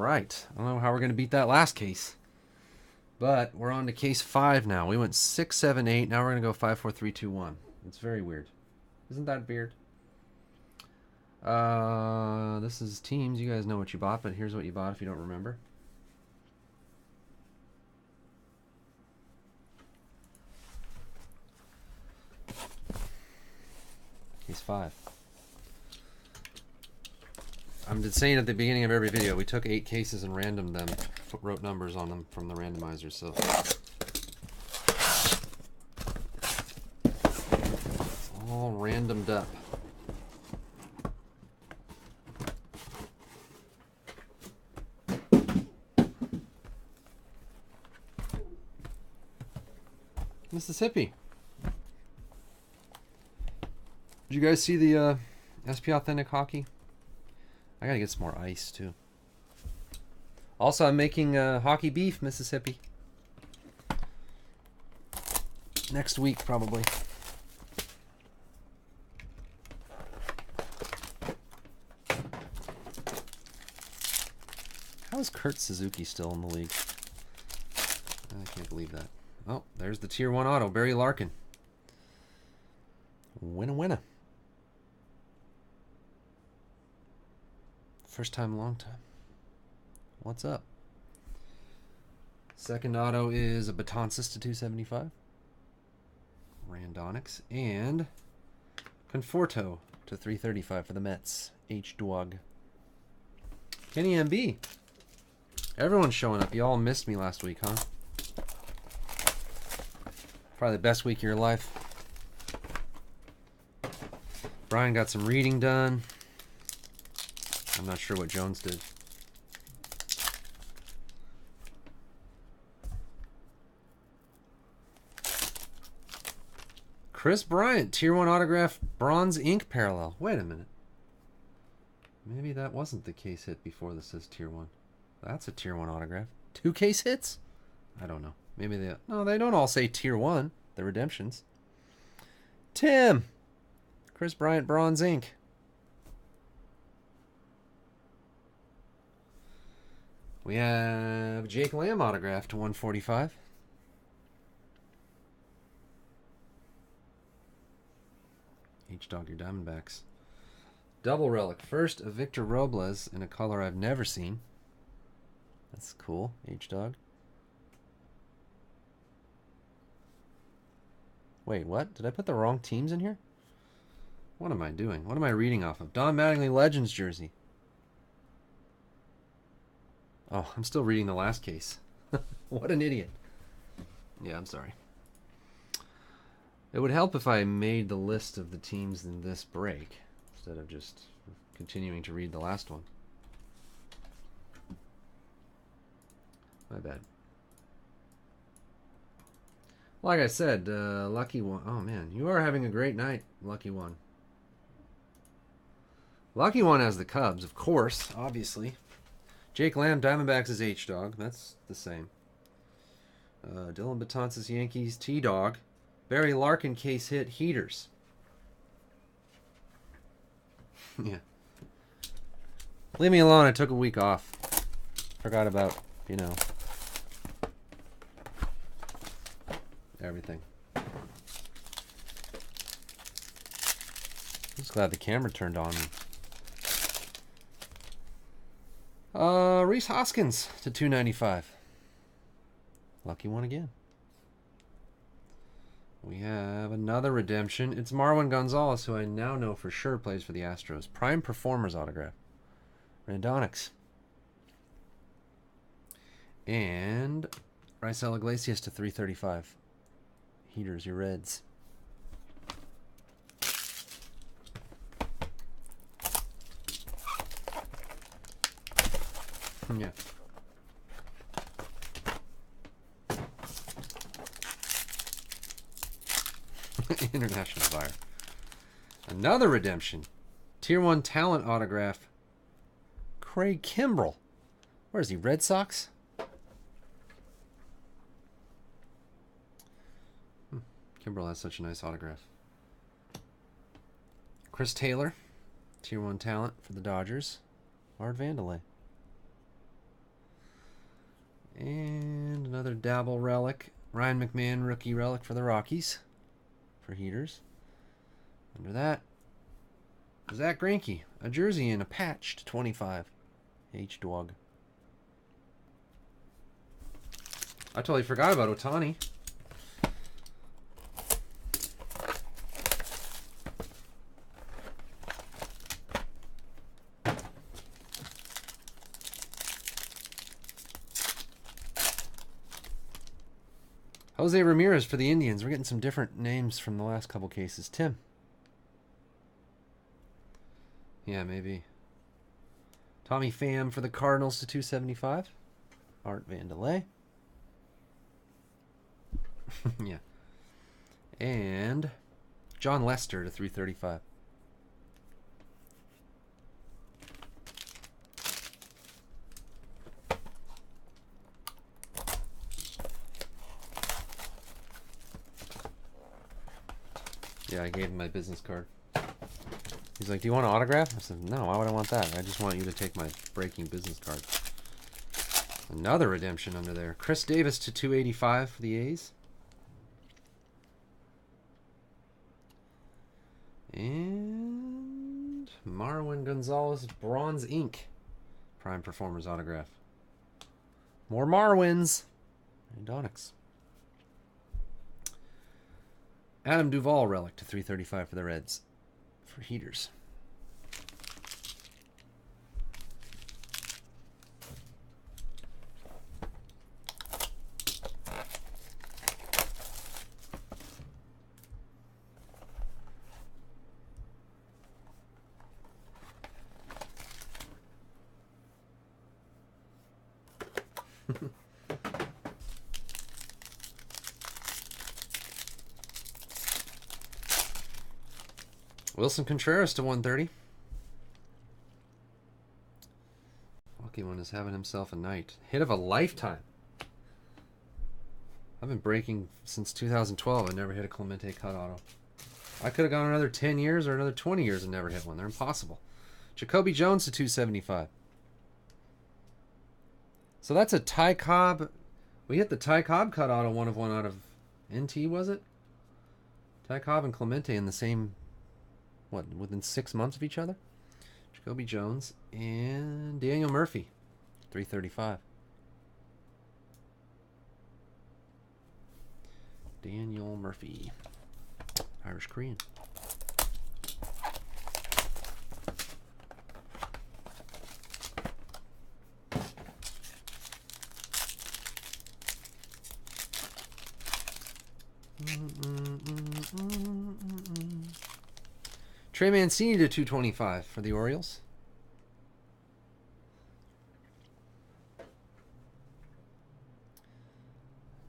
right. I don't know how we're going to beat that last case. But we're on to case 5 now. We went 6, 7, 8. Now we're going to go 5, 4, 3, 2, 1. It's very weird. Isn't that weird? This is teams. You guys know what you bought, but here's what you bought if you don't remember. Case 5. I'm just saying at the beginning of every video, we took 8 cases and randomed them, wrote numbers on them from the randomizer, so it's all randomed up. Mississippi. Did you guys see the SP Authentic Hockey? I gotta get some more ice too. Also, I'm making hockey beef, Mississippi. Next week, probably. How is Kurt Suzuki still in the league? I can't believe that. Oh, there's the Tier 1 auto, Barry Larkin. Winna winna. First time, long time. What's up? Second auto is a Betances to 275. Randonix. And Conforto to 335 for the Mets. H-Dog. Kenny MB. Everyone's showing up. You all missed me last week, huh? Probably the best week of your life. Brian got some reading done. I'm not sure what Jones did. Kris Bryant, Tier 1 autograph, bronze ink parallel. Wait a minute. Maybe that wasn't the case hit before this says Tier 1. That's a Tier 1 autograph. 2 case hits? I don't know. Maybe they... No, they don't all say Tier 1. The redemptions. Tim! Kris Bryant, bronze ink. We have Jake Lamb autograph to 145. H-Dog, your Diamondbacks. Double relic. First, a Victor Robles in a color I've never seen. That's cool. H-Dog. Wait, what? Did I put the wrong teams in here? What am I doing? What am I reading off of? Don Mattingly Legends jersey. Oh, I'm still reading the last case. What an idiot. Yeah, I'm sorry. It would help if I made the list of the teams in this break instead of just continuing to read the last one. My bad. Like I said, Lucky One. Oh, man. You are having a great night, Lucky One. Lucky One has the Cubs, of course, obviously. Jake Lamb, Diamondbacks is H-Dog. That's the same. Dylan Betances, Yankees, T-Dog. Barry Larkin, case hit, Heaters. Yeah. Leave me alone. I took a week off. Forgot about, you know, everything. Just glad the camera turned on. Reese Hoskins to 295. Lucky One again. We have another redemption. It's Marwin Gonzalez, who I now know for sure plays for the Astros. Prime Performers autograph. Randonix. And Raisel Iglesias to 335. Heaters, your Reds. Yeah. International buyer. Another redemption. Tier 1 talent autograph. Craig Kimbrell. Where is he? Red Sox? Kimbrell has such a nice autograph. Chris Taylor. Tier 1 talent for the Dodgers. Art Vandelay. And another Dabble relic. Ryan McMahon rookie relic for the Rockies. For heaters. Under that, Zach Greinke. A jersey and a patch to 25. H. Dwug. I totally forgot about Ohtani. Jose Ramirez for the Indians. We're getting some different names from the last couple cases. Tim. Yeah, maybe. Tommy Pham for the Cardinals to 275. Art Vandelay. Yeah. And John Lester to 335. Yeah, I gave him my business card. He's like, do you want an autograph? I said, no, why would I want that? I just want you to take my breaking business card. Another redemption under there. Chris Davis to 285 for the A's. And Marwin Gonzalez Bronze Ink. Prime Performers autograph. More Marwins. And Donix. Adam Duvall relic to 335 for the Reds. For heaters. Wilson Contreras to 130. Lucky one is having himself a night. Hit of a lifetime. I've been breaking since 2012. I never hit a Clemente cut auto. I could have gone another 10 years or another 20 years and never hit one. They're impossible. Jacoby Jones to 275. So that's a Ty Cobb. We hit the Ty Cobb cut auto, one of one out of NT, was it? Ty Cobb and Clemente in the same, what, within 6 months of each other? Jacoby Jones and Daniel Murphy, 335. Daniel Murphy, Irish Korean. Trey Mancini to 225 for the Orioles.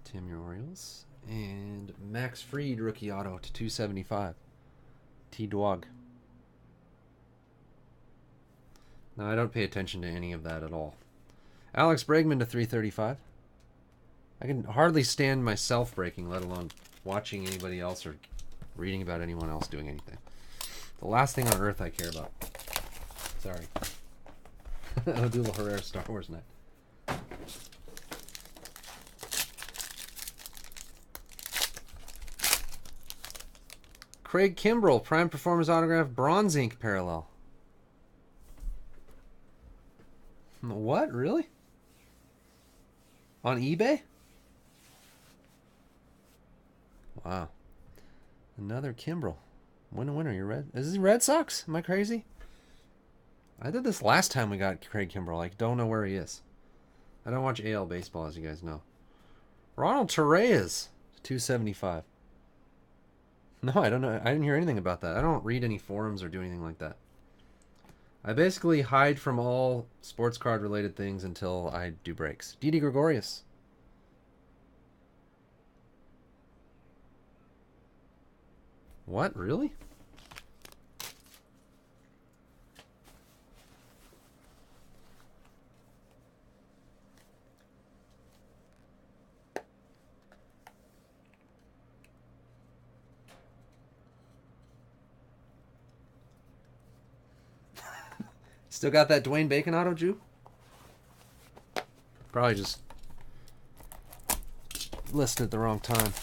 Tim, your Orioles. And Max Fried rookie auto to 275. T. Dwog. No, I don't pay attention to any of that at all. Alex Bregman to 335. I can hardly stand myself breaking, let alone watching anybody else or reading about anyone else doing anything. The last thing on earth I care about. Sorry. Odula Herrera, Star Wars Night. Craig Kimbrell, Prime Performance Autograph, Bronze Ink Parallel. What? Really? On eBay? Wow. Another Kimbrell. Winner. You're Red. Is this Red Sox? Am I crazy? I did this last time we got Craig Kimbrell. I don't know where he is. I don't watch AL baseball, as you guys know. Ronald Torreyes, 275. No, I don't know. I didn't hear anything about that. I don't read any forums or do anything like that. I basically hide from all sports card related things until I do breaks. Didi Gregorius. What? Really? Still got that Dwayne Bacon auto, Jew? Probably just listed at the wrong time.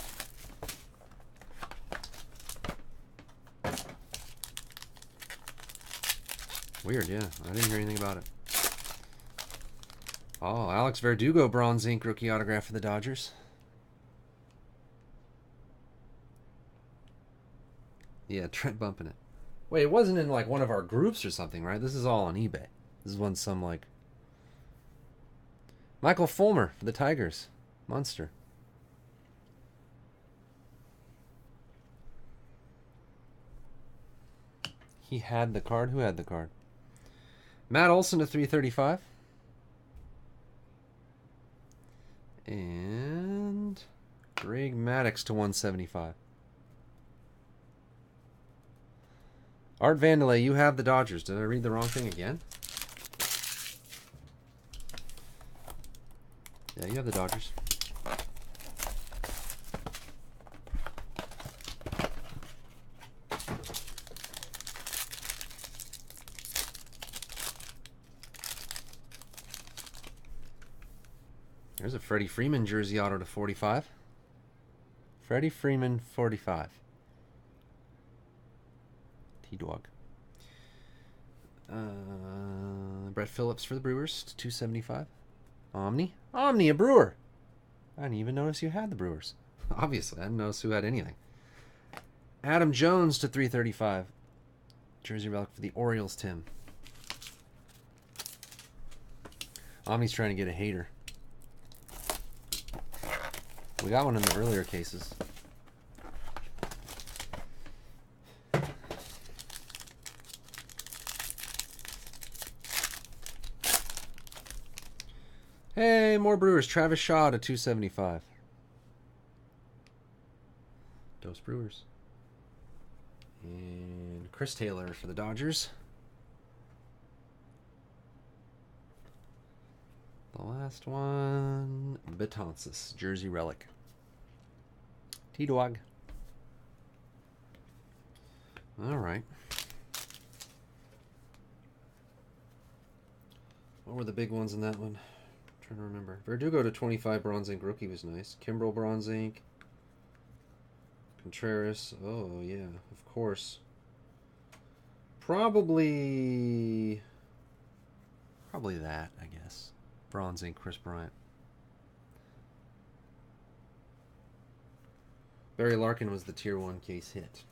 Weird, yeah. I didn't hear anything about it. Oh, Alex Verdugo bronze ink rookie autograph for the Dodgers. Yeah, Trent bumping it. Wait, it wasn't in like one of our groups or something, right? This is all on eBay. This is one some like Michael Fulmer for the Tigers. Munster. He had the card. Who had the card? Matt Olson to 335. And Greg Maddux to 175. Art Vandelay, you have the Dodgers. Did I read the wrong thing again? Yeah, you have the Dodgers. There's a Freddie Freeman jersey auto to 45. Freddie Freeman, 45. T-Dog. Brett Phillips for the Brewers, 275. Omni, a Brewer. I didn't even notice you had the Brewers. Obviously, I didn't notice who had anything. Adam Jones to 335. Jersey relic for the Orioles, Tim. Omni's trying to get a hater. We got one in the earlier cases. Hey, more Brewers. Travis Shaw to 275. Dos Brewers. And Chris Taylor for the Dodgers. The last one, Betances, jersey relic. T-Dog. All right. What were the big ones in that one? I'm trying to remember. Verdugo to 25 bronze ink rookie was nice. Kimbrel bronze ink. Contreras. Oh, yeah, of course. Probably that, I guess. Bronze ink Kris Bryant. Barry Larkin was the tier 1 case hit.